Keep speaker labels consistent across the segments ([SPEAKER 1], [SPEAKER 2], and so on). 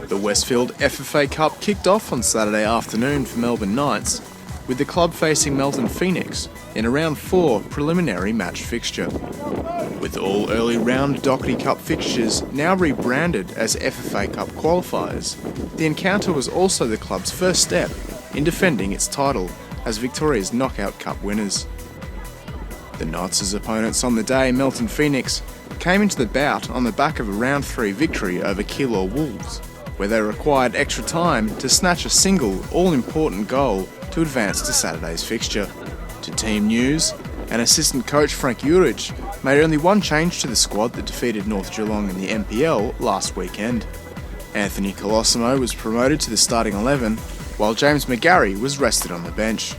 [SPEAKER 1] The Westfield FFA Cup kicked off on Saturday afternoon for Melbourne Knights, with the club facing Melton Phoenix in a round 4 preliminary match fixture. With all early round Doherty Cup fixtures now rebranded as FFA Cup qualifiers, the encounter was also the club's first step in defending its title as Victoria's Knockout Cup winners. The Knights' opponents on the day, Melton Phoenix, came into the bout on the back of a round 3 victory over Keilor Wolves, where they required extra time to snatch a single all-important goal to advance to Saturday's fixture. To team news, and assistant coach Frank Juric made only one change to the squad that defeated North Geelong in the NPL last weekend. Anthony Colosimo was promoted to the starting 11, while James McGarry was rested on the bench.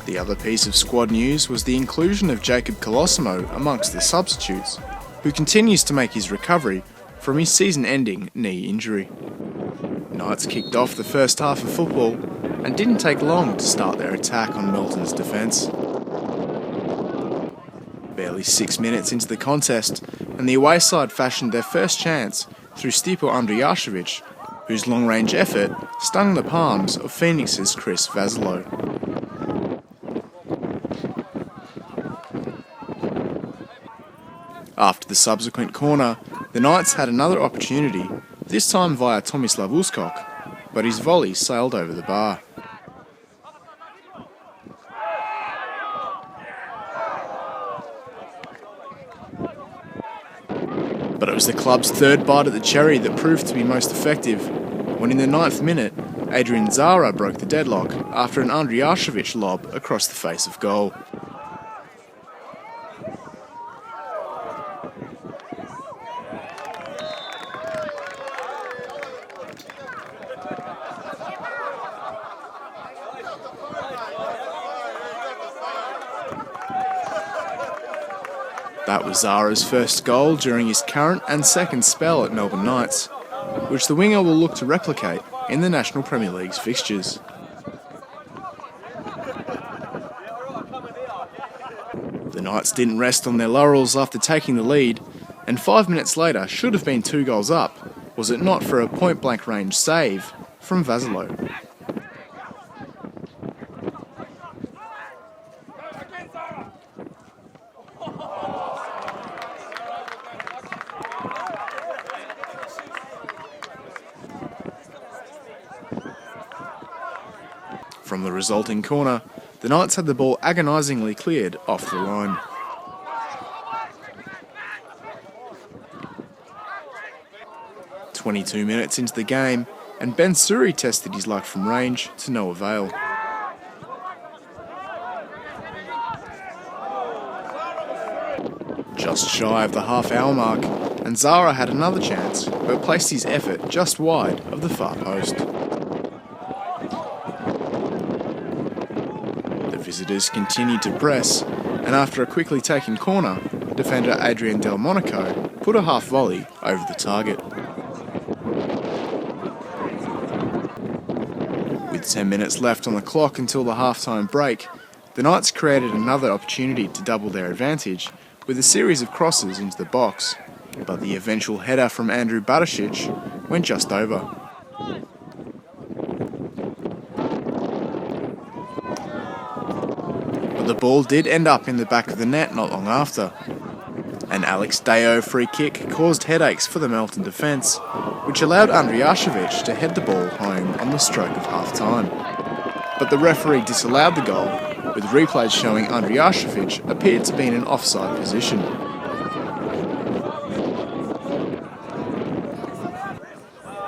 [SPEAKER 1] The other piece of squad news was the inclusion of Jacob Colosimo amongst the substitutes, who continues to make his recovery from his season-ending knee injury. Knights kicked off the first half of football and didn't take long to start their attack on Melton's defence. Barely 6 minutes into the contest, and the away side fashioned their first chance through Stipo Andrijašević, whose long-range effort stung the palms of Phoenix's Chris Vasilo. After the subsequent corner, the Knights had another opportunity, this time via Tomislav Uskok, but his volley sailed over the bar. But it was the club's third bite at the cherry that proved to be most effective, when in the 9th minute, Adrian Zara broke the deadlock after an Andrijašević lob across the face of goal. That was Zara's first goal during his current and second spell at Melbourne Knights, which the winger will look to replicate in the National Premier League's fixtures. The Knights didn't rest on their laurels after taking the lead, and 5 minutes later should have been 2 goals up, was it not for a point-blank range save from Vasilo. From the resulting corner, the Knights had the ball agonisingly cleared off the line. "22 minutes into the game, and Ben Suri tested his luck from range to no avail. Just shy of the half-hour mark, and Zara had another chance, but placed his effort just wide of the far post. Visitors continued to press, and after a quickly taken corner, defender Adrian Del Monaco put a half volley over the target. With 10 minutes left on the clock until the half-time break, the Knights created another opportunity to double their advantage with a series of crosses into the box, but the eventual header from Andrew Barisic went just over. The ball did end up in the back of the net not long after. An Alex Deo free kick caused headaches for the Melton defence, which allowed Andrijašević to head the ball home on the stroke of half-time. But the referee disallowed the goal, with replays showing Andrijašević appeared to be in an offside position.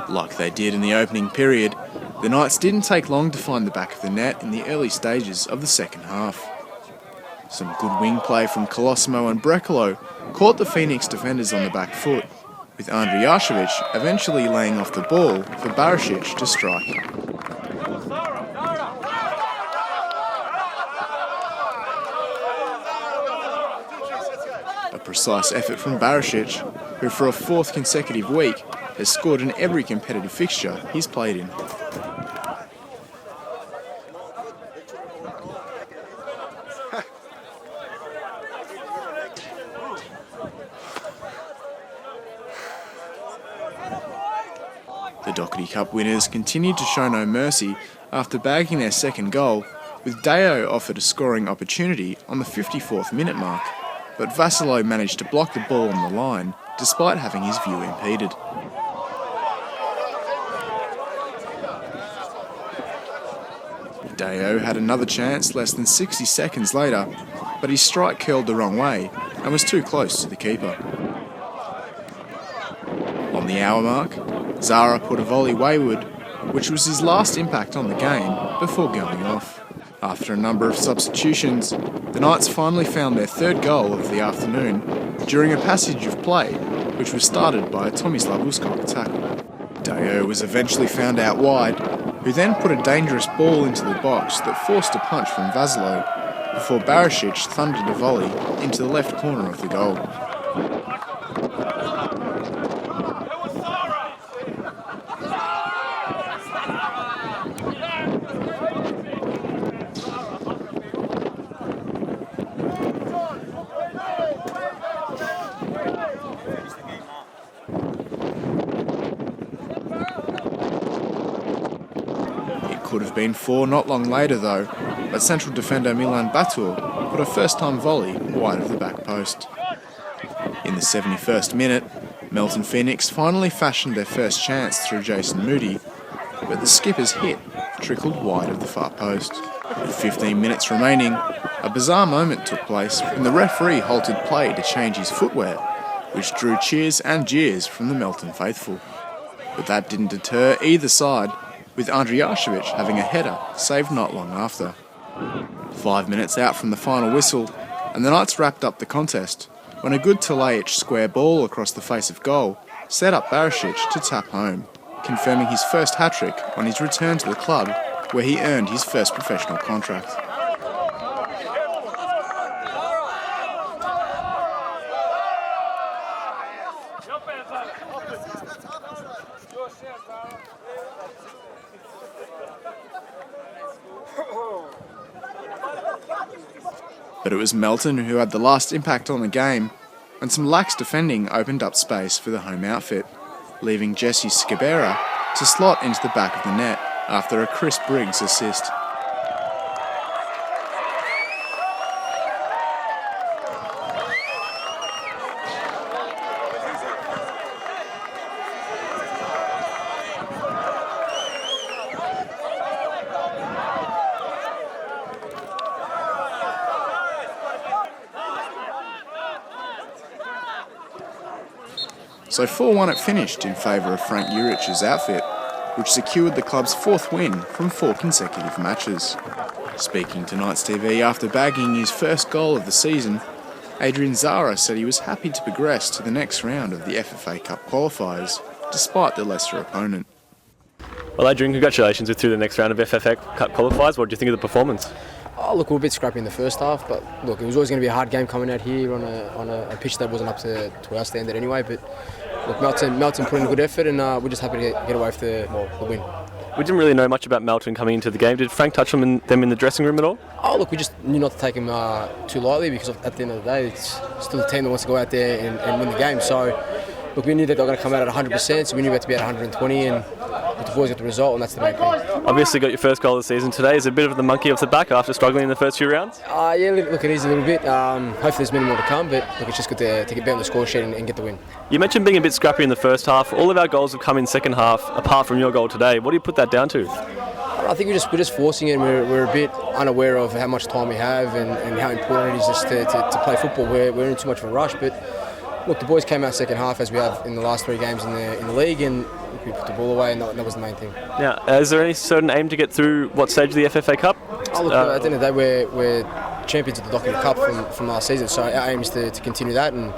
[SPEAKER 1] Like they did in the opening period, the Knights didn't take long to find the back of the net in the early stages of the second half. Some good wing play from Colosimo and Brekalo caught the Phoenix defenders on the back foot, with Andrijašević eventually laying off the ball for Barisic to strike. precise effort from Barisic, who for a fourth consecutive week has scored in every competitive fixture he's played in. The Doherty Cup winners continued to show no mercy after bagging their second goal, with Deo offered a scoring opportunity on the 54th minute mark, but Vassilo managed to block the ball on the line despite having his view impeded. Deo had another chance less than 60 seconds later, but his strike curled the wrong way and was too close to the keeper. On the hour mark, Zara put a volley wayward, which was his last impact on the game before going off. After a number of substitutions, the Knights finally found their third goal of the afternoon during a passage of play, which was started by a Tomislav Uskok tackle. Deo was eventually found out wide, who then put a dangerous ball into the box that forced a punch from Vassilo, before Barisic thundered a volley into the left corner of the goal. Could have been 4 not long later though, but central defender Milan Batur put a first-time volley wide of the back post. In the 71st minute, Melton Phoenix finally fashioned their first chance through Jason Moody, but the skipper's hit trickled wide of the far post. With 15 minutes remaining, a bizarre moment took place when the referee halted play to change his footwear, which drew cheers and jeers from the Melton faithful. But that didn't deter either side, with Andrijašević having a header saved not long after. 5 minutes out from the final whistle, and the Knights wrapped up the contest, when a good Talajic square ball across the face of goal set up Barisic to tap home, confirming his first hat-trick on his return to the club, where he earned his first professional contract. But it was Melton who had the last impact on the game, and some lax defending opened up space for the home outfit, leaving Jesse Scabera to slot into the back of the net after a Chris Briggs assist. So 4-1 it finished in favour of Frank Juric's outfit, which secured the club's fourth win from 4 consecutive matches. Speaking to Knights TV after bagging his first goal of the season, Adrian Zara said he was happy to progress to the next round of the FFA Cup qualifiers, despite the lesser opponent.
[SPEAKER 2] Well, Adrian, congratulations, we're through the next round of FFA Cup qualifiers. What do you think of the performance?
[SPEAKER 3] Oh, look, we were a bit scrappy in the first half, but look, it was always going to be a hard game coming out here on a pitch that wasn't up to our standard anyway. But look, Melton put in a good effort, and we're just happy to get away with the win.
[SPEAKER 2] We didn't really know much about Melton coming into the game. Did Frank touch them in the dressing room at all?
[SPEAKER 3] Oh, look, we just knew not to take him too lightly, because at the end of the day, it's still a team that wants to go out there and win the game. So, look, we knew that they were going to come out at 100%, so we knew we had to be at 120, and the boys got the result, and that's the main thing.
[SPEAKER 2] Obviously got your first goal of the season today. Is it a bit of the monkey off the back after struggling in the first few rounds?
[SPEAKER 3] Yeah, look, it is a little bit. Hopefully there's many more to come, but look, it's just good to get better on the score sheet and get the win.
[SPEAKER 2] You mentioned being a bit scrappy in the first half. All of our goals have come in second half, apart from your goal today. What do you put that down to?
[SPEAKER 3] I think we're just forcing it, and we're a bit unaware of how much time we have and how important it is just to play football. We're in too much of a rush, but look, the boys came out second half as we have in the last 3 games in the league, and we put the ball away, and that was the main thing.
[SPEAKER 2] Now, is there any certain aim to get through what stage of the FFA Cup?
[SPEAKER 3] Oh, look, at the end of the day, we're champions of the Dockett Cup from last season. So our aim is to continue that and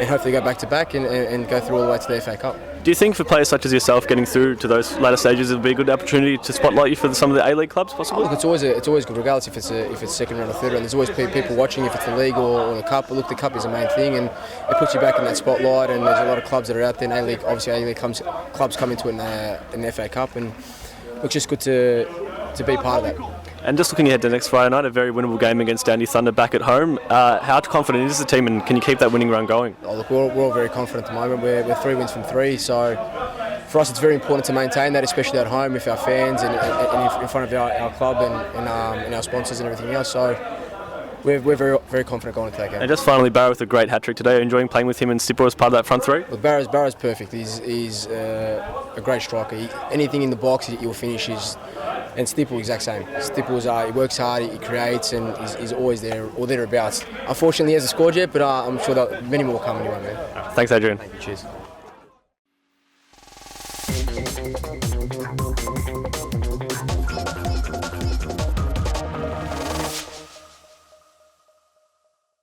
[SPEAKER 3] hopefully go back-to-back and go through all the way to the FA Cup.
[SPEAKER 2] Do you think for players such as yourself getting through to those latter stages, it would be a good opportunity to spotlight you for some of the A-League clubs, possibly?
[SPEAKER 3] Look, it's always good, regardless if it's second round or third round. There's always people watching if it's the league or the cup. But look, the cup is the main thing, and it puts you back in that spotlight. And there's a lot of clubs that are out there. And A-League, obviously, A-League clubs come into it in the FA Cup, and it's just good to be part of that.
[SPEAKER 2] And just looking ahead to next Friday night, a very winnable game against Dandy Thunder back at home. How confident is the team, and can you keep that winning run going?
[SPEAKER 3] Oh, look, we're all very confident at the moment. We're 3 wins from 3, so for us it's very important to maintain that, especially at home with our fans and in front of our club and our sponsors and everything else. So we're very, very confident going into that game.
[SPEAKER 2] And just finally, Barrow with a great hat-trick today. Enjoying playing with him and Stipper as part of that front three?
[SPEAKER 3] Look, Barrow's perfect. He's a great striker. Anything in the box he'll finish. And Stipple, exact same. Stipple's he works hard, he creates, and he's always there or thereabouts. Unfortunately, he hasn't scored yet, but I'm sure that many more will come anyway, man.
[SPEAKER 2] Thanks, Adrian.
[SPEAKER 3] Thank you. Cheers.